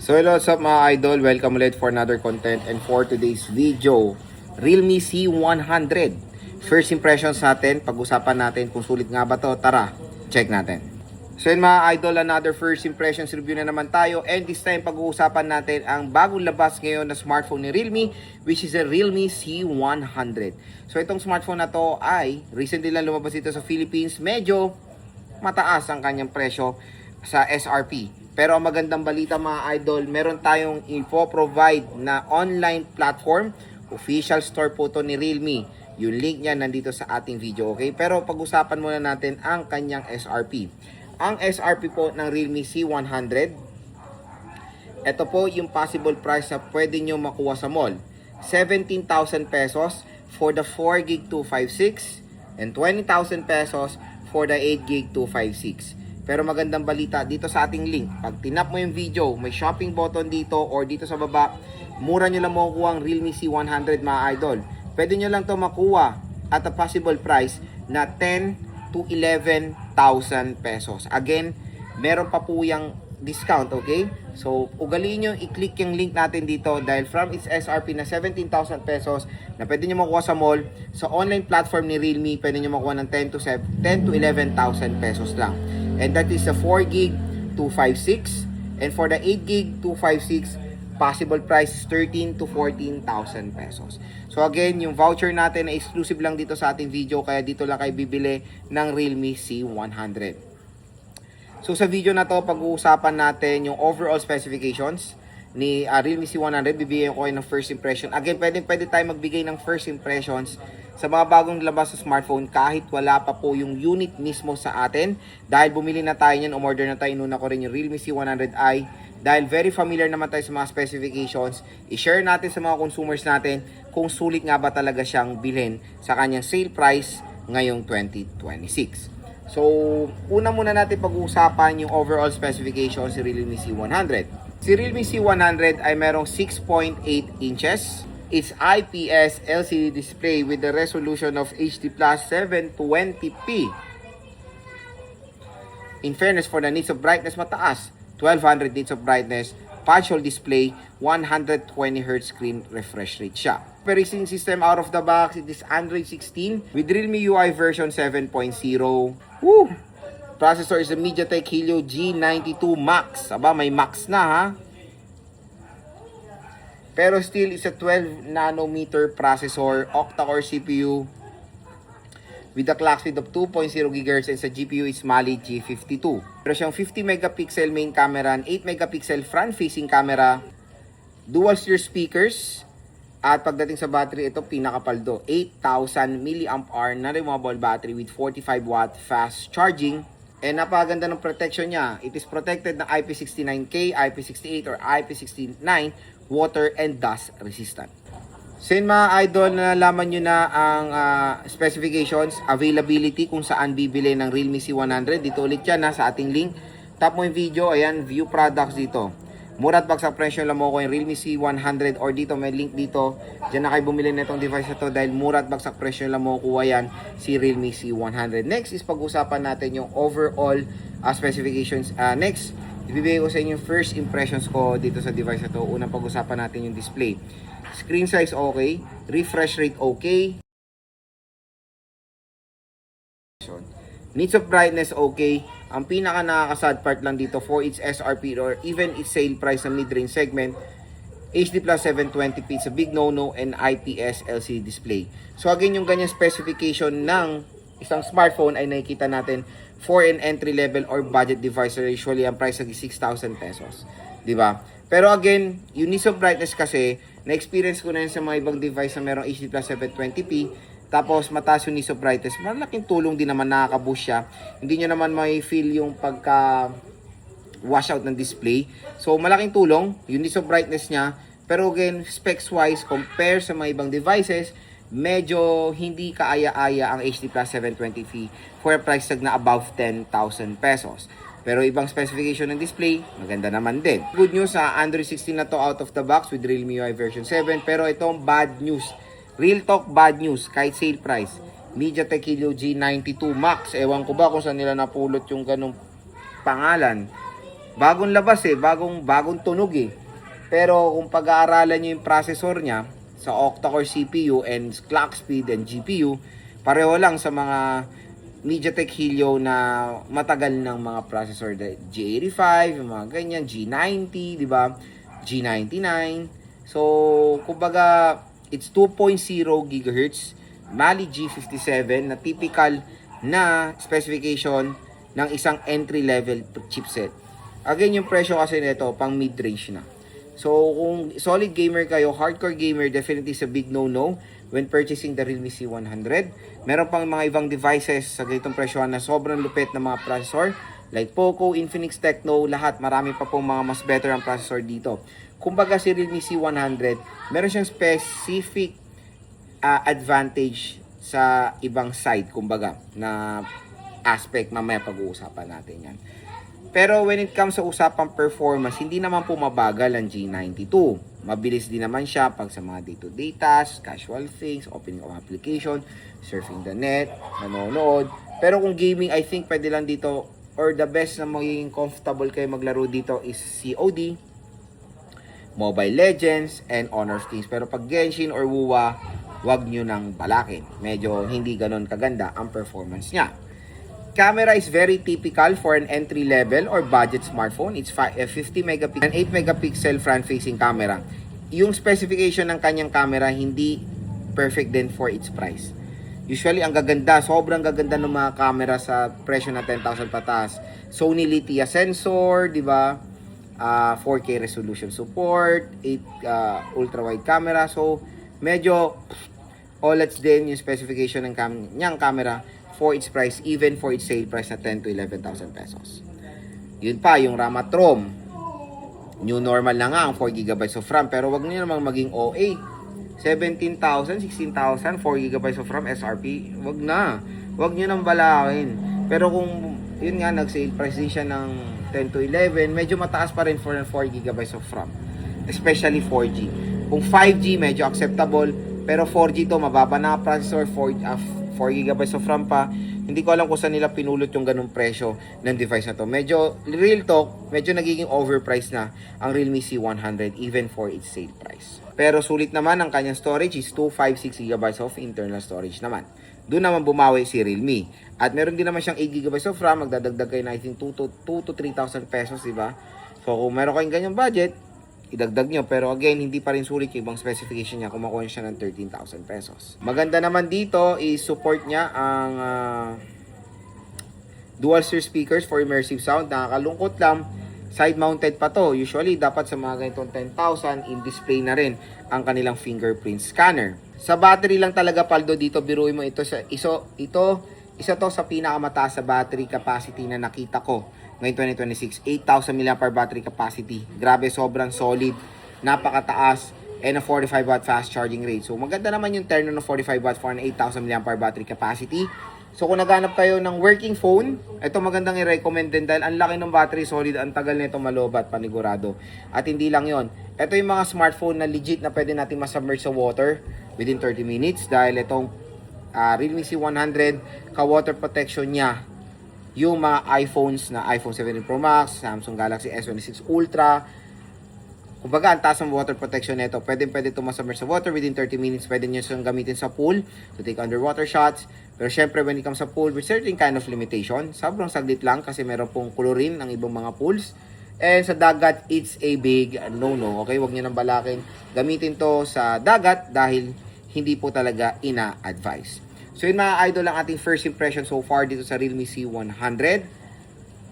So hello, what's up mga idol? Welcome ulit for another content, and for today's video, Realme C100. First impressions natin, pag-usapan natin kung sulit nga ba to. Tara, check natin. So yun mga idol, another first impressions review na naman tayo, and this time pag-uusapan natin ang bagong labas ngayon na smartphone ni Realme, which is a Realme C100. So itong smartphone na to ay recently lang lumabas ito sa Philippines. Medyo mataas ang kanyang presyo sa SRP. Pero ang magandang balita mga idol, meron tayong info-provide na online platform. Official store po to ni Realme. Yung link niya nandito sa ating video, okay? Pero pag-usapan muna natin ang kanyang SRP. Ang SRP po ng Realme C100, ito po yung possible price na pwede nyo makuha sa mall. 17,000 pesos for the 4GB 256 and 20,000 pesos for the 8GB 256. Pero magandang balita dito sa ating link. Pag tinap mo yung video, may shopping button dito or dito sa baba, mura nyo lang makukuha ang Realme C100 mga idol. Pwede nyo lang to makuha at a possible price na 10 to 11,000 pesos. Again, meron pa po yung discount, okay? So, ugaliin nyo, i-click yung link natin dito dahil from its SRP na 17,000 pesos na pwede nyo makuha sa mall, sa online platform ni Realme, pwede nyo makuha ng 10 to 11,000 pesos lang. And that is the 4GB 256. And for the 8GB 256, possible price is 13 to 14,000 pesos. So again, yung voucher natin na exclusive lang dito sa ating video, kaya dito lang kayo bibili ng Realme C100. So sa video na to, pag-uusapan natin yung overall specifications ni Realme C100. Bibigyan ko kayo ng first impression. Again, pwede tayo magbigay ng first impressions sa mga bagong labas sa smartphone kahit wala pa po yung unit mismo sa atin. Dahil bumili na tayo niyan, umorder na tayo, inuna ko rin yung Realme C100i. Dahil very familiar naman tayo sa mga specifications, i-share natin sa mga consumers natin kung sulit nga ba talaga siyang bilhin sa kanyang sale price ngayong 2026. So, una muna natin pag-uusapan yung overall specifications si Realme C100. Si Realme C100 ay merong 6.8 inches. It's IPS LCD display with the resolution of HD+ 720p. In fairness, for the nits of brightness, mataas. 1200 nits of brightness, partial display, 120Hz screen refresh rate siya. Operating system out of the box, it is Android 16 with Realme UI version 7.0. Woo! Processor is the MediaTek Helio G92 Max. Aba, may Max na ha. Pero still, it's a 12 nanometer processor, octa-core CPU with a clock speed of 2.0 GHz, and sa GPU is Mali G52. Pero siyang 50 megapixel main camera and 8 megapixel front-facing camera, dual steer speakers, at pagdating sa battery, ito pinakapaldo, 8,000 mAh na removable battery with 45 watt fast charging. And napakaganda ng protection niya. It is protected ng IP69K, IP68 or IP69, water and dust resistant. So yun mga idol, nalalaman nyo na ang specifications, availability, kung saan bibili ng Realme C100. Dito ulit yan sa ating link. Tap mo yung video, ayan, view products dito. Mura at bagsak presyo lang mo ko yung Realme C100, or dito may link dito. Diyan na kayo bumili na itong device na to dahil mura at bagsak presyo lang mo kuha yan si Realme C100. Next is pag-usapan natin yung overall specifications. Next, ibibigay ko sa inyo yung first impressions ko dito sa device na to. Unang pag-usapan natin yung display. Screen size okay, refresh rate okay, nits of brightness okay. Ang pinaka nakakasad part lang dito for its SRP or even its sale price sa mid-range segment, HD+ 720p, it's a big no-no, and IPS LCD display. So again, yung ganyan specification ng isang smartphone ay nakikita natin for an entry level or budget device. Usually ang price ay 6,000 pesos, di ba? Pero again, yung nits of brightness kasi, na-experience ko na yun sa mga ibang device na merong HD+ 720p, tapos mataas yung nits of brightness, malaking tulong din naman, nakaka-boost siya. Hindi nyo naman may feel yung pagka washout ng display. So malaking tulong yung nits of brightness niya. Pero again, specs wise, compare sa mga ibang devices, medyo hindi kaaya-aya ang HD+ 720p for a price tag na above 10,000 pesos. Pero ibang specification ng display, maganda naman din. Good news, sa Android 16 na to out of the box with Realme UI version 7. Pero itong bad news, real talk bad news, kahit sale price, MediaTek Helio G92 Max. Ewan ko ba kung saan nila napulot yung ganong pangalan. bagong labas bagong tunog eh. Pero kung pag-aaralan nyo yung processor niya sa octa-core CPU and clock speed and GPU, pareho lang sa mga MediaTek Helio na matagal ng mga processor, G85, yung mga ganyan, G90, di ba? G99. So, kumbaga, it's 2.0 GHz, Mali G57 na typical na specification ng isang entry-level chipset. Again, yung presyo kasi nito, pang mid-range na. So, kung solid gamer kayo, hardcore gamer, definitely is a big no-no when purchasing the Realme C100. Meron pang mga ibang devices sa ganitong presyo na sobrang lupit na mga processor, like Poco, Infinix, Tecno, lahat. Marami pa pong mga mas better ang processor dito. Kumbaga si Realme C100, meron siyang specific advantage sa ibang side, kumbaga, na aspect. Mamaya pag-uusapan natin yan. Pero when it comes sa usapang performance, hindi naman po mabagal ang G92. Mabilis din naman siya pag sa mga day-to-day tasks, casual things, opening of application, surfing the net, nanonood. Pero kung gaming, I think pwede lang dito, or the best na magiging comfortable kayo maglaro dito is COD, Mobile Legends, and Honor of Kings. Pero pag Genshin or WoW, wag nyo nang balakin. Medyo hindi ganon kaganda ang performance niya. Camera is very typical for an entry level or budget smartphone. It's 50 megapixel and 8 megapixel front-facing camera. Yung specification ng kanyang camera hindi perfect din for its price. Usually ang gaganda, sobrang gaganda ng mga camera sa presyo na 10,000 pataas. Sony Lithia sensor, di ba? 4K resolution support, 8 ultra-wide camera. So medyo OLEDs din yung specification ng kanyang camera for its price, even for its sale price na 10 to 11,000 pesos. Yun pa, yung RAM at ROM. New normal na nga ang 4GB of RAM, pero wag niyo namang maging OA. 17,000, 16,000, 4GB of RAM SRP, wag na. Wag niyo nang balakin. Pero kung, yun nga, nag-sale price din siya ng 10 to 11, medyo mataas pa rin for 4GB of RAM. Especially 4G. Kung 5G, medyo acceptable, pero 4G to, mababa na processor, 4GB of RAM pa. Hindi ko alam kung saan nila pinulot yung ganung presyo ng device na to. Medyo, real talk, medyo nagiging overpriced na ang Realme C100 even for its sale price. Pero sulit naman ang kanyang storage is 256GB of internal storage naman. Doon naman bumawi si Realme. At meron din naman siyang 8GB of RAM, magdadagdag kayo na I think 2 to 3,000 pesos, diba? So kung meron kayong ganyang budget, idagdag nyo. Pero again, hindi pa rin sulit yung ibang specification niya. Kumakuha siya ng 13,000 pesos. Maganda naman dito is support niya ang dual steer speakers for immersive sound. Nakakalungkot lang, side mounted pa to. Usually, dapat sa mga ganitong 10,000, in-display na rin ang kanilang fingerprint scanner. Sa battery lang talaga, Paldo, dito biruin mo ito. Isa to sa pinakamataas sa battery capacity na nakita ko ngayong 2026, 8,000 mAh battery capacity. Grabe, sobrang solid, napakataas, and a 45 watt fast charging rate. So maganda naman yung terno ng 45 watt for an 8,000 mAh battery capacity. So kung naghanap kayo ng working phone, ito magandang i-recommend din dahil ang laki ng battery, solid, ang tagal nito malobat, panigurado. At hindi lang yon. Ito yung mga smartphone na legit na pwede natin masubmerge sa water within 30 minutes dahil itong Realme C100, ka-water protection niya yung mga iPhones na iPhone 17 Pro Max, Samsung Galaxy S26 Ultra. Kumbaga, ang taas ng water protection nito. Pwede ito masubmerge sa water within 30 minutes. Pwede nyo siyang gamitin sa pool to take underwater shots. Pero syempre, when it comes sa pool, with certain kind of limitation, sobrang saglit lang kasi meron pong chlorine ng ibang mga pools. And sa dagat, it's a big no-no. Okay, huwag nyo nang balakin. Gamitin to sa dagat dahil hindi po talaga ina-advise. So yun mga idol, ang ating first impression so far dito sa Realme C100.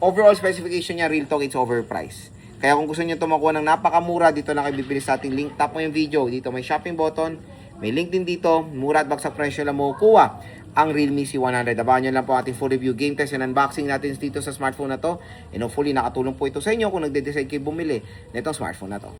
Overall specification niya, real talk, it's overpriced. Kaya kung gusto niyo tumakuha ng napakamura, dito lang kayo bibili sa ating link. Tap mo yung video, dito may shopping button, may link din dito, mura at bagsak presyo lang makukuha ang Realme C100. Abangan nyo lang po ating full review, game test, and unboxing natin dito sa smartphone na to. And hopefully nakatulong po ito sa inyo kung nagde-decide kayo bumili nitong smartphone na to.